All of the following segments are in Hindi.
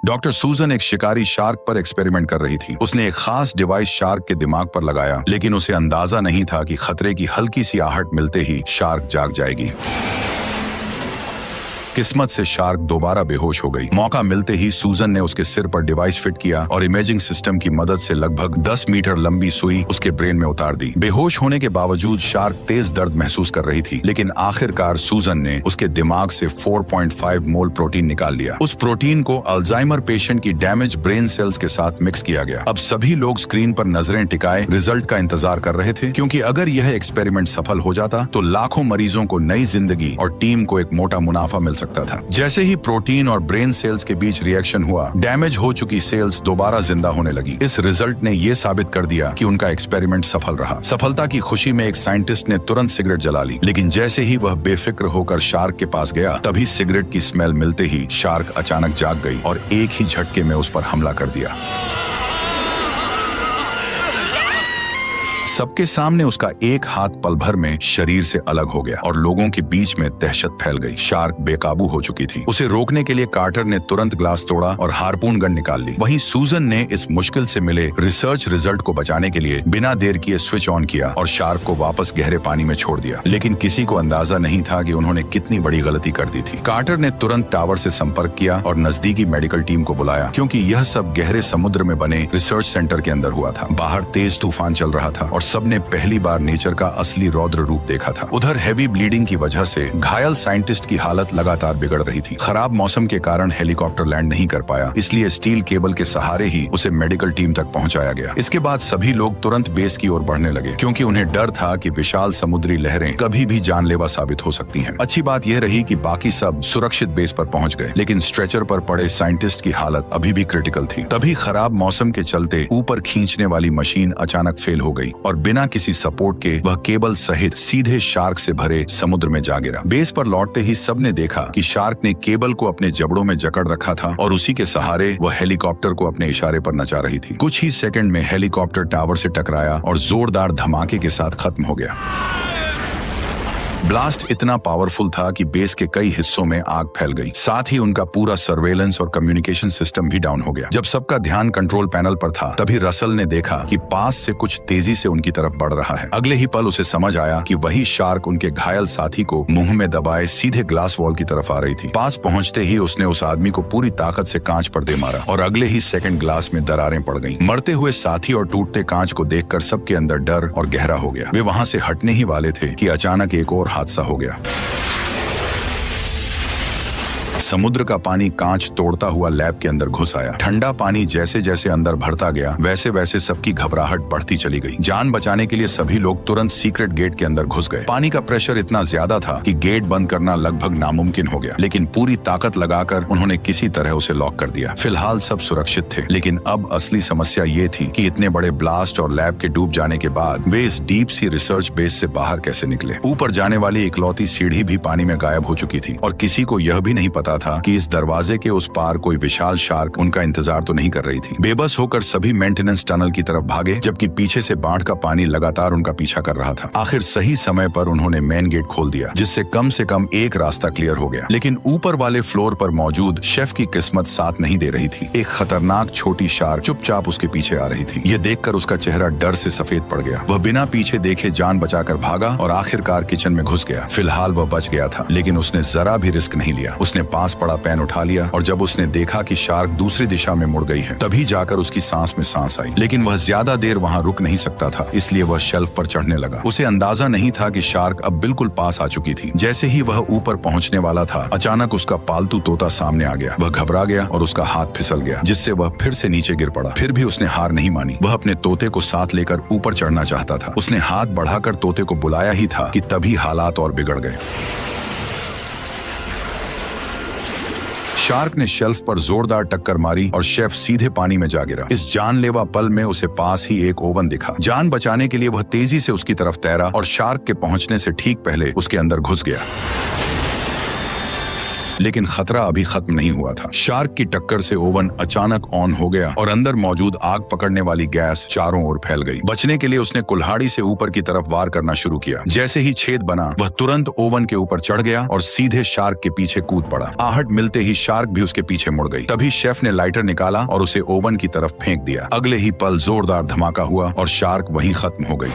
डॉक्टर सूजन एक शिकारी शार्क पर एक्सपेरिमेंट कर रही थी। उसने एक खास डिवाइस शार्क के दिमाग पर लगाया, लेकिन उसे अंदाजा नहीं था कि खतरे की हल्की सी आहट मिलते ही शार्क जाग जाएगी। किस्मत से शार्क दोबारा बेहोश हो गई। मौका मिलते ही सूजन ने उसके सिर पर डिवाइस फिट किया और इमेजिंग सिस्टम की मदद से लगभग 10 मीटर लंबी सुई उसके ब्रेन में उतार दी। बेहोश होने के बावजूद शार्क तेज दर्द महसूस कर रही थी, लेकिन आखिरकार सूजन ने उसके दिमाग से 4.5 मोल प्रोटीन निकाल लिया। उस प्रोटीन को अल्जाइमर पेशेंट की डैमेज ब्रेन सेल्स के साथ मिक्स किया गया। अब सभी लोग स्क्रीन पर नजरें टिकाए रिजल्ट का इंतजार कर रहे थे, क्योंकि अगर यह एक्सपेरिमेंट सफल हो जाता तो लाखों मरीजों को नई जिंदगी और टीम को एक मोटा मुनाफा मिल सकता था। जैसे ही प्रोटीन और ब्रेन सेल्स के बीच रिएक्शन हुआ, डैमेज हो चुकी सेल्स दोबारा जिंदा होने लगी। इस रिजल्ट ने यह साबित कर दिया कि उनका एक्सपेरिमेंट सफल रहा। सफलता की खुशी में एक साइंटिस्ट ने तुरंत सिगरेट जला ली, लेकिन जैसे ही वह बेफिक्र होकर शार्क के पास गया, तभी सिगरेट की स्मेल मिलते ही शार्क अचानक जाग गई और एक ही झटके में उस पर हमला कर दिया। सबके सामने उसका एक हाथ पल भर में शरीर से अलग हो गया और लोगों के बीच में दहशत फैल गई। शार्क बेकाबू हो चुकी थी। उसे रोकने के लिए कार्टर ने तुरंत ग्लास तोड़ा और हार्पून गन निकाल ली। वहीं सूजन ने इस मुश्किल से मिले रिसर्च रिजल्ट को बचाने के लिए बिना देर किए स्विच ऑन किया और शार्क को वापस गहरे पानी में छोड़ दिया। लेकिन किसी को अंदाजा नहीं था कि उन्होंने कितनी बड़ी गलती कर दी थी। कार्टर ने तुरंत टावर से संपर्क किया और नजदीकी मेडिकल टीम को बुलाया, क्योंकि यह सब गहरे समुद्र में बने रिसर्च सेंटर के अंदर हुआ था। बाहर तेज तूफान चल रहा था और सबने पहली बार नेचर का असली रौद्र रूप देखा था। उधर हेवी ब्लीडिंग की वजह से घायल साइंटिस्ट की हालत लगातार बिगड़ रही थी। खराब मौसम के कारण हेलीकॉप्टर लैंड नहीं कर पाया, इसलिए स्टील केबल के सहारे ही उसे मेडिकल टीम तक पहुंचाया गया। इसके बाद सभी लोग तुरंत बेस की ओर बढ़ने लगे, क्योंकि उन्हें डर था कि विशाल समुद्री लहरें कभी भी जानलेवा साबित हो सकती हैं। अच्छी बात यह रही कि बाकी सब सुरक्षित बेस पर पहुंच गए, लेकिन स्ट्रेचर पर पड़े साइंटिस्ट की हालत अभी भी क्रिटिकल थी। तभी खराब मौसम के चलते ऊपर खींचने वाली मशीन अचानक फेल हो गई और बिना किसी सपोर्ट के वह केबल सहित सीधे शार्क से भरे समुद्र में जा गिरा। बेस पर लौटते ही सबने देखा कि शार्क ने केबल को अपने जबड़ों में जकड़ रखा था और उसी के सहारे वह हेलीकॉप्टर को अपने इशारे पर नचा रही थी। कुछ ही सेकंड में हेलीकॉप्टर टावर से टकराया और जोरदार धमाके के साथ खत्म हो गया। ब्लास्ट इतना पावरफुल था कि बेस के कई हिस्सों में आग फैल गई। साथ ही उनका पूरा सर्वेलेंस और कम्युनिकेशन सिस्टम भी डाउन हो गया। जब सबका ध्यान कंट्रोल पैनल पर था, तभी रसल ने देखा कि पास से कुछ तेजी से उनकी तरफ बढ़ रहा है। अगले ही पल उसे समझ आया कि वही शार्क उनके घायल साथी को मुंह में दबाए सीधे ग्लास वॉल की तरफ आ रही थी। पास पहुंचते ही उसने उस आदमी को पूरी ताकत से कांच पर दे मारा और अगले ही सेकंड ग्लास में दरारें पड़ गईं। मरते हुए साथी और टूटते कांच को देखकर सबके अंदर डर और गहरा हो गया। वे वहां से हटने ही वाले थे कि अचानक एक और हादसा हो गया। समुद्र का पानी कांच तोड़ता हुआ लैब के अंदर घुस आया। ठंडा पानी जैसे जैसे अंदर भरता गया, वैसे वैसे सबकी घबराहट बढ़ती चली गई। जान बचाने के लिए सभी लोग तुरंत सीक्रेट गेट के अंदर घुस गए। पानी का प्रेशर इतना ज्यादा था कि गेट बंद करना लगभग नामुमकिन हो गया, लेकिन पूरी ताकत लगाकर उन्होंने किसी तरह उसे लॉक कर दिया। फिलहाल सब सुरक्षित थे, लेकिन अब असली समस्या ये थी कि इतने बड़े ब्लास्ट और लैब के डूब जाने के बाद वे इस डीप सी रिसर्च बेस से बाहर कैसे निकले। ऊपर जाने वाली इकलौती सीढ़ी भी पानी में गायब हो चुकी थी और किसी को यह भी नहीं पता था कि इस दरवाजे के उस पार कोई विशाल शार्क उनका इंतजार तो नहीं कर रही थी। बेबस होकर सभी मेंटेनेंस टनल की तरफ भागे, जबकि पीछे से बाढ़ का पानी लगातार उनका पीछा कर रहा था। आखिर सही समय पर उन्होंने मेन गेट खोल दिया, जिससे कम से कम एक रास्ता क्लियर हो गया। लेकिन ऊपर वाले फ्लोर पर मौजूद शेफ की किस्मत साथ नहीं दे रही थी। एक खतरनाक छोटी शार्क चुपचाप उसके पीछे आ रही थी। यह देखकर उसका चेहरा डर से सफेद पड़ गया। वह बिना पीछे देखे जान बचाकर भागा और आखिरकार किचन में घुस गया। फिलहाल वह बच गया था, लेकिन उसने जरा भी रिस्क नहीं लिया। उसने पास पड़ा पेन उठा लिया और जब उसने देखा कि शार्क दूसरी दिशा में मुड़ गई है, तभी जाकर उसकी सांस में सांस आई। लेकिन वह ज्यादा देर वहां रुक नहीं सकता था, इसलिए वह शेल्फ पर चढ़ने लगा। उसे अंदाजा नहीं था कि शार्क अब बिल्कुल पास आ चुकी थी। जैसे ही वह ऊपर पहुंचने वाला था, अचानक उसका पालतू तोता सामने आ गया। वह घबरा गया और उसका हाथ फिसल गया, जिससे वह फिर से नीचे गिर पड़ा। फिर भी उसने हार नहीं मानी। वह अपने तोते को साथ लेकर ऊपर चढ़ना चाहता था। उसने हाथ बढ़ाकर तोते को बुलाया ही था कि तभी हालात और बिगड़ गए। शार्क ने शेल्फ पर जोरदार टक्कर मारी और शेफ सीधे पानी में जा गिरा। इस जानलेवा पल में उसे पास ही एक ओवन दिखा। जान बचाने के लिए वह तेजी से उसकी तरफ तैरा और शार्क के पहुंचने से ठीक पहले उसके अंदर घुस गया। लेकिन खतरा अभी खत्म नहीं हुआ था। शार्क की टक्कर से ओवन अचानक ऑन हो गया और अंदर मौजूद आग पकड़ने वाली गैस चारों ओर फैल गई। बचने के लिए उसने कुल्हाड़ी से ऊपर की तरफ वार करना शुरू किया। जैसे ही छेद बना, वह तुरंत ओवन के ऊपर चढ़ गया और सीधे शार्क के पीछे कूद पड़ा। आहट मिलते ही शार्क भी उसके पीछे मुड़ गई। तभी शेफ ने लाइटर निकाला और उसे ओवन की तरफ फेंक दिया। अगले ही पल जोरदार धमाका हुआ और शार्क वहीं खत्म हो गई।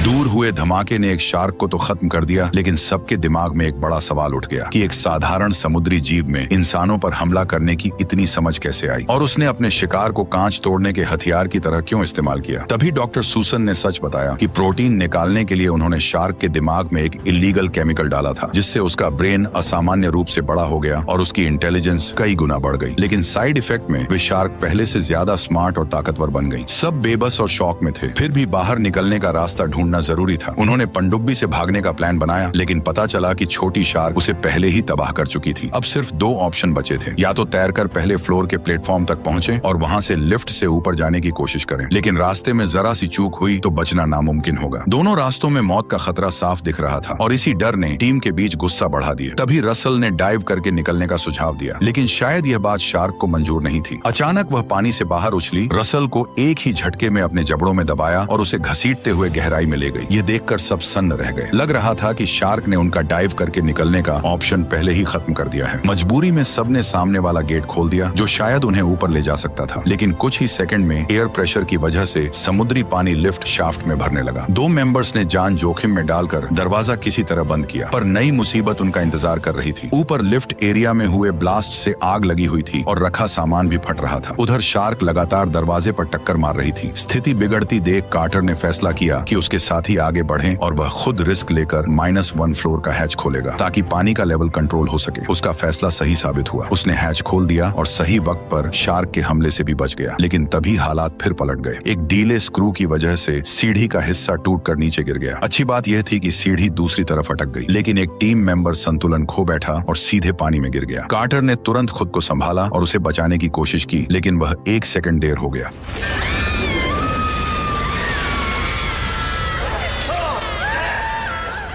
दूर हुए धमाके ने एक शार्क को तो खत्म कर दिया, लेकिन सबके दिमाग में एक बड़ा सवाल उठ गया कि एक साधारण समुद्री जीव में इंसानों पर हमला करने की इतनी समझ कैसे आई और उसने अपने शिकार को कांच तोड़ने के हथियार की तरह क्यों इस्तेमाल किया। तभी डॉक्टर सूसन ने सच बताया कि प्रोटीन निकालने के लिए उन्होंने शार्क के दिमाग में एक इलीगल केमिकल डाला था, जिससे उसका ब्रेन असामान्य रूप से बड़ा हो गया और उसकी इंटेलिजेंस कई गुना बढ़ गई। लेकिन साइड इफेक्ट में वे शार्क पहले से ज्यादा स्मार्ट और ताकतवर बन गई। सब बेबस और शौक में थे, फिर भी बाहर निकलने का रास्ता ढूंढना जरूरी था। उन्होंने पनडुब्बी से भागने का प्लान बनाया, लेकिन पता चला कि छोटी शार्क उसे पहले ही तबाह कर चुकी थी। अब सिर्फ दो ऑप्शन बचे थे, या तो तैरकर पहले फ्लोर के प्लेटफॉर्म तक पहुंचे और वहां से लिफ्ट से ऊपर जाने की कोशिश करें, लेकिन रास्ते में जरा सी चूक हुई तो बचना नामुमकिन होगा। दोनों रास्तों में मौत का खतरा साफ दिख रहा था और इसी डर ने टीम के बीच गुस्सा बढ़ा दिया। तभी रसल ने डाइव करके निकलने का सुझाव दिया, लेकिन शायद यह बात शार्क को मंजूर नहीं थी। अचानक वह पानी से बाहर उछली, रसल को एक ही झटके में अपने जबड़ों में दबाया और उसे घसीटते हुए गहराई में ले गई। ये देखकर सब सन्न रह गए। लग रहा था कि शार्क ने उनका डाइव करके निकलने का ऑप्शन पहले ही खत्म कर दिया है। मजबूरी में सबने सामने वाला गेट खोल दिया, जो शायद उन्हें ऊपर ले जा सकता था, लेकिन कुछ ही सेकंड में एयर प्रेशर की वजह से समुद्री पानी लिफ्ट शाफ्ट में भरने लगा। दो मेंबर्स ने जान जोखिम में डालकर दरवाजा किसी तरह बंद किया, पर नई मुसीबत उनका इंतजार कर रही थी। ऊपर लिफ्ट एरिया में हुए ब्लास्ट से आग लगी हुई थी और रखा सामान भी फट रहा था। उधर शार्क लगातार दरवाजे पर टक्कर मार रही थी। स्थिति बिगड़ती देख कार्टर ने फैसला किया कि उसके साथी आगे बढ़ें और वह खुद रिस्क लेकर -1 फ्लोर का हैच खोलेगा, ताकि पानी का लेवल कंट्रोल हो सके। उसका फैसला सही साबित हुआ। उसने हैच खोल दिया और सही वक्त पर शार्क के हमले से भी बच गया। लेकिन तभी हालात फिर पलट गए। एक ढीले स्क्रू की वजह से सीढ़ी का हिस्सा टूटकर नीचे गिर गया। अच्छी बात यह थी कि सीढ़ी दूसरी तरफ अटक गई, लेकिन एक टीम मेंबर संतुलन खो बैठा और सीधे पानी में गिर गया। कार्टर ने तुरंत खुद को संभाला और उसे बचाने की कोशिश की, लेकिन वह 1 सेकंड देर हो गया।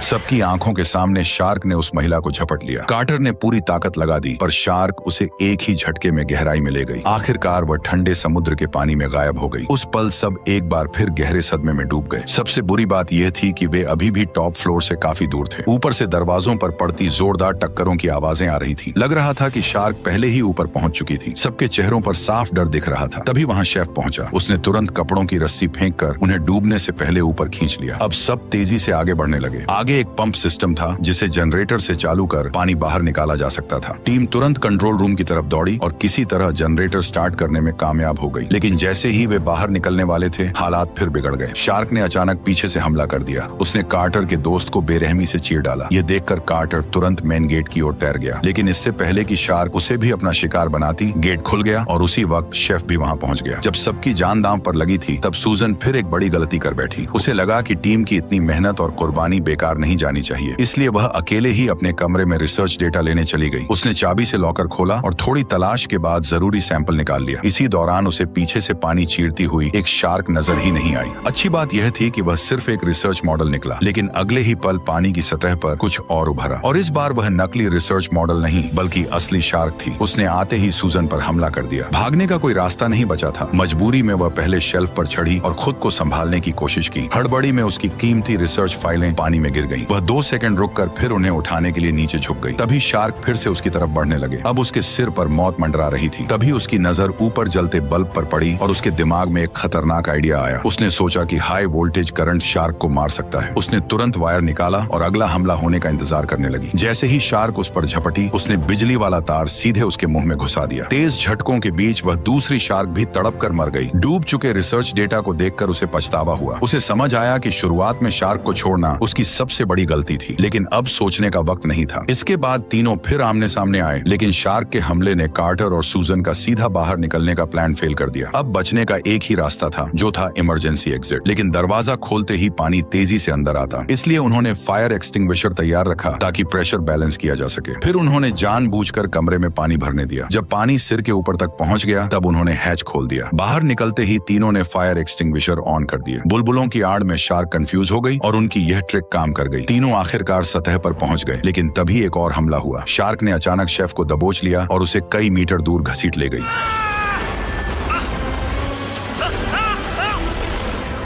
सबकी आंखों के सामने शार्क ने उस महिला को झपट लिया। कार्टर ने पूरी ताकत लगा दी, पर शार्क उसे एक ही झटके में गहराई में ले गई। आखिरकार वह ठंडे समुद्र के पानी में गायब हो गई। उस पल सब एक बार फिर गहरे सदमे में डूब गए। सबसे बुरी बात यह थी कि वे अभी भी टॉप फ्लोर से काफी दूर थे। ऊपर से दरवाजों पर पड़ती जोरदार टक्करों की आवाजें आ रही थी। लग रहा था कि शार्क पहले ही ऊपर पहुंच चुकी थी। सबके चेहरों पर साफ डर दिख रहा था। तभी वहां शेफ पहुंचा। उसने तुरंत कपड़ों की रस्सी फेंककर उन्हें डूबने से पहले ऊपर खींच लिया। अब सब तेजी से आगे बढ़ने लगे। आगे एक पंप सिस्टम था, जिसे जनरेटर से चालू कर पानी बाहर निकाला जा सकता था। टीम तुरंत कंट्रोल रूम की तरफ दौड़ी और किसी तरह जनरेटर स्टार्ट करने में कामयाब हो गई। लेकिन जैसे ही वे बाहर निकलने वाले थे, हालात फिर बिगड़ गए। शार्क ने अचानक पीछे से हमला कर दिया। उसने कार्टर के दोस्त को बेरहमी से चीर डाला। ये देखकर कार्टर तुरंत मेन गेट की ओर तैर गया, लेकिन इससे पहले कि शार्क उसे भी अपना शिकार बनाती, गेट खुल गया और उसी वक्त शेफ भी वहां पहुंच गया। जब सबकी जान दांव पर लगी थी, तब सूजन फिर एक बड़ी गलती कर बैठी। उसे लगा कि टीम की इतनी मेहनत और कुर्बानी बेकार नहीं जानी चाहिए, इसलिए वह अकेले ही अपने कमरे में रिसर्च डेटा लेने चली गई। उसने चाबी से लॉकर खोला और थोड़ी तलाश के बाद जरूरी सैंपल निकाल लिया। इसी दौरान उसे पीछे से पानी चीरती हुई एक शार्क नजर ही नहीं आई। अच्छी बात यह थी कि वह सिर्फ एक रिसर्च मॉडल निकला, लेकिन अगले ही पल पानी की सतह पर कुछ और उभरा, और इस बार वह नकली रिसर्च मॉडल नहीं बल्कि असली शार्क थी। उसने आते ही सूजन पर हमला कर दिया। भागने का कोई रास्ता नहीं बचा था। मजबूरी में वह पहले शेल्फ पर चढ़ी और खुद को संभालने की कोशिश की। हड़बड़ी में उसकी कीमती रिसर्च फाइलें पानी में गिर गईं। वह 2 सेकंड रुककर फिर उन्हें उठाने के लिए नीचे झुक गई। तभी शार्क फिर से उसकी तरफ बढ़ने लगे। अब उसके सिर पर मौत मंडरा रही थी। तभी उसकी नजर ऊपर जलते बल्ब पर पड़ी और उसके दिमाग में एक खतरनाक आइडिया आया। उसने सोचा कि हाई वोल्टेज करंट शार्क को मार सकता है। उसने तुरंत वायर निकाला और अगला हमला होने का इंतजार करने लगी। जैसे ही शार्क उस पर झपटी, उसने बिजली वाला तार सीधे उसके मुंह में घुसा दिया। तेज झटकों के बीच वह दूसरी शार्क भी तड़प कर मर गई। डूब चुके रिसर्च डेटा को देखकर उसे पछतावा हुआ। उसे समझ आया कि शुरुआत में शार्क को छोड़ना उसकी सबसे बड़ी गलती थी, लेकिन अब सोचने का वक्त नहीं था। इसके बाद तीनों फिर आमने सामने आए, लेकिन शार्क के हमले ने कार्टर और सूजन का सीधा बाहर निकलने का प्लान फेल कर दिया। अब बचने का एक ही रास्ता था, जो था इमरजेंसी एग्जिट। लेकिन दरवाजा खोलते ही पानी तेजी से अंदर आता, इसलिए उन्होंने फायर एक्सटिंग्विशर तैयार रखा ताकि प्रेशर बैलेंस किया जा सके। फिर उन्होंने जानबूझकर कमरे में पानी भरने दिया। जब पानी सिर के ऊपर तक पहुंच गया, तब उन्होंने हैच खोल दिया। बाहर निकलते ही तीनों ने फायर एक्सटिंग्विशर ऑन कर दिए। बुलबुलों की आड़ में शार्क कंफ्यूज हो गई और उनकी यह ट्रिक काम कर कर गई। तीनों आखिरकार सतह पर पहुंच गए, लेकिन तभी एक और हमला हुआ। शार्क ने अचानक शेफ को दबोच लिया और उसे कई मीटर दूर घसीट ले गई।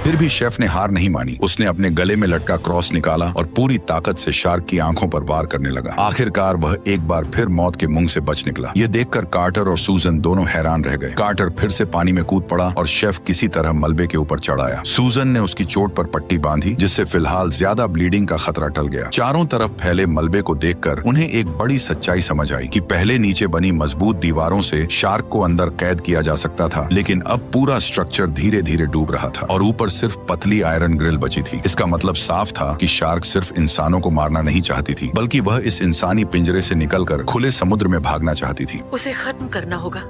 फिर भी शेफ ने हार नहीं मानी। उसने अपने गले में लटका क्रॉस निकाला और पूरी ताकत से शार्क की आंखों पर वार करने लगा। आखिरकार वह एक बार फिर मौत के मुंह से बच निकला। ये देखकर कार्टर और सूजन दोनों हैरान रह गए। कार्टर फिर से पानी में कूद पड़ा और शेफ किसी तरह मलबे के ऊपर चढ़ आया। सूजन ने उसकी चोट पर पट्टी बांधी, जिससे फिलहाल ज्यादा ब्लीडिंग का खतरा टल गया। चारों तरफ फैले मलबे को देखकर उन्हें एक बड़ी सच्चाई समझ आई कि पहले नीचे बनी मजबूत दीवारों से शार्क को अंदर कैद किया जा सकता था, लेकिन अब पूरा स्ट्रक्चर धीरे धीरे डूब रहा था और ऊपर सिर्फ पतली आयरन ग्रिल बची थी। इसका मतलब साफ था कि शार्क सिर्फ इंसानों को मारना नहीं चाहती थी, बल्कि वह इस इंसानी पिंजरे से निकलकर खुले समुद्र में भागना चाहती थी। उसे खत्म करना होगा।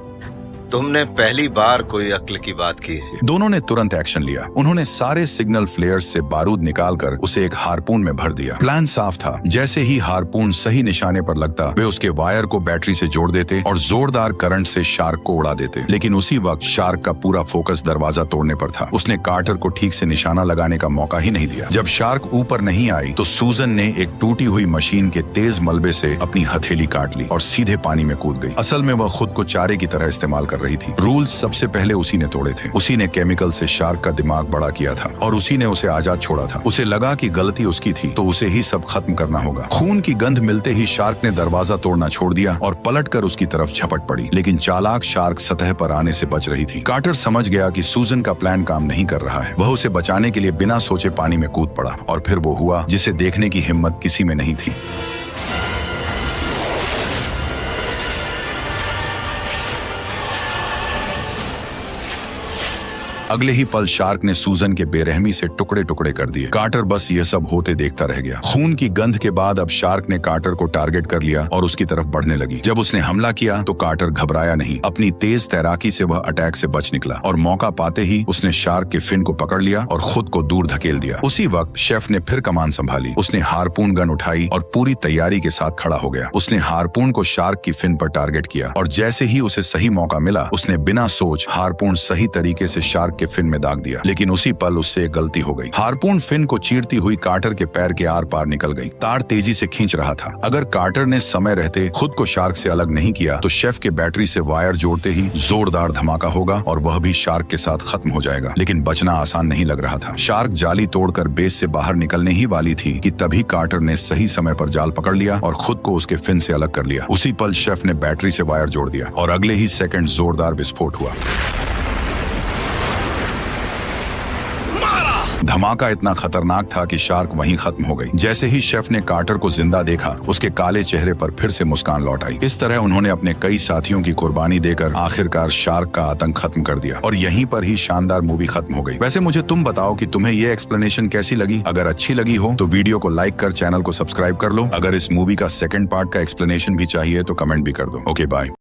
तुमने पहली बार कोई अक्ल की बात की है। दोनों ने तुरंत एक्शन लिया। उन्होंने सारे सिग्नल फ्लेयर्स से बारूद निकालकर उसे एक हारपून में भर दिया। प्लान साफ था। जैसे ही हारपून सही निशाने पर लगता, वे उसके वायर को बैटरी से जोड़ देते और जोरदार करंट से शार्क को उड़ा देते। लेकिन उसी वक्त शार्क का पूरा फोकस दरवाजा तोड़ने पर था। उसने कार्टर को ठीक से निशाना लगाने का मौका ही नहीं दिया। जब शार्क ऊपर नहीं आई तो सूजन ने एक टूटी हुई मशीन के तेज मलबे से अपनी हथेली काट ली और सीधे पानी में कूद गई। असल में वह खुद को चारे की तरह इस्तेमाल कर रही थी। रूल्स सबसे पहले उसी ने तोड़े थे। उसी ने केमिकल से शार्क का दिमाग बड़ा किया था और उसी ने उसे आजाद छोड़ा था। उसे लगा कि गलती उसकी थी तो उसे ही सब खत्म करना होगा। खून की गंध मिलते ही शार्क ने दरवाजा तोड़ना छोड़ दिया और पलटकर उसकी तरफ झपट पड़ी, लेकिन चालाक शार्क सतह पर आने से बच रही थी। कार्टर समझ गया कि सूजन का प्लान काम नहीं कर रहा है। वह उसे बचाने के लिए बिना सोचे पानी में कूद पड़ा और फिर वो हुआ जिसे देखने की हिम्मत किसी में नहीं थी। अगले ही पल शार्क ने सूजन के बेरहमी से टुकड़े टुकड़े कर दिए। कार्टर बस ये सब होते देखता रह गया। खून की गंध के बाद अब शार्क ने कार्टर को टारगेट कर लिया और उसकी तरफ बढ़ने लगी। जब उसने हमला किया तो कार्टर घबराया नहीं। अपनी तेज तैराकी से वह अटैक से बच निकला और मौका पाते ही उसने शार्क के फिन को पकड़ लिया और खुद को दूर धकेल दिया। उसी वक्त शेफ ने फिर कमान संभाली। उसने हारपून गन उठाई और पूरी तैयारी के साथ खड़ा हो गया। उसने हारपून को शार्क की फिन पर टारगेट किया और जैसे ही उसे सही मौका मिला, उसने बिना सोच हारपून सही तरीके से शार्क के फिन में दाग दिया। लेकिन उसी पल उससे एक गलती हो गई। हारपून फिन को चीरती हुई कार्टर के पैर के आर पार निकल गई। तार तेजी से खींच रहा था। अगर कार्टर ने समय रहते खुद को शार्क से अलग नहीं किया तो शेफ के बैटरी से वायर जोड़ते ही जोरदार धमाका होगा और वह भी शार्क के साथ खत्म हो जाएगा। लेकिन बचना आसान नहीं लग रहा था। शार्क जाली तोड़कर बेस से बाहर निकलने ही वाली थी कि तभी कार्टर ने सही समय पर जाल पकड़ लिया और खुद को उसके फिन से अलग कर लिया। उसी पल शेफ ने बैटरी से वायर जोड़ दिया और अगले ही सेकंड जोरदार विस्फोट हुआ। धमाका इतना खतरनाक था कि शार्क वहीं खत्म हो गई। जैसे ही शेफ ने कार्टर को जिंदा देखा, उसके काले चेहरे पर फिर से मुस्कान लौट आई। इस तरह उन्होंने अपने कई साथियों की कुर्बानी देकर आखिरकार शार्क का आतंक खत्म कर दिया और यहीं पर ही शानदार मूवी खत्म हो गई। वैसे मुझे तुम बताओ कि तुम्हें ये एक्सप्लेनेशन कैसी लगी। अगर अच्छी लगी हो तो वीडियो को लाइक कर चैनल को सब्सक्राइब कर लो। अगर इस मूवी का सेकंड पार्ट का एक्सप्लेनेशन भी चाहिए तो कमेंट भी कर दो। Okay bye.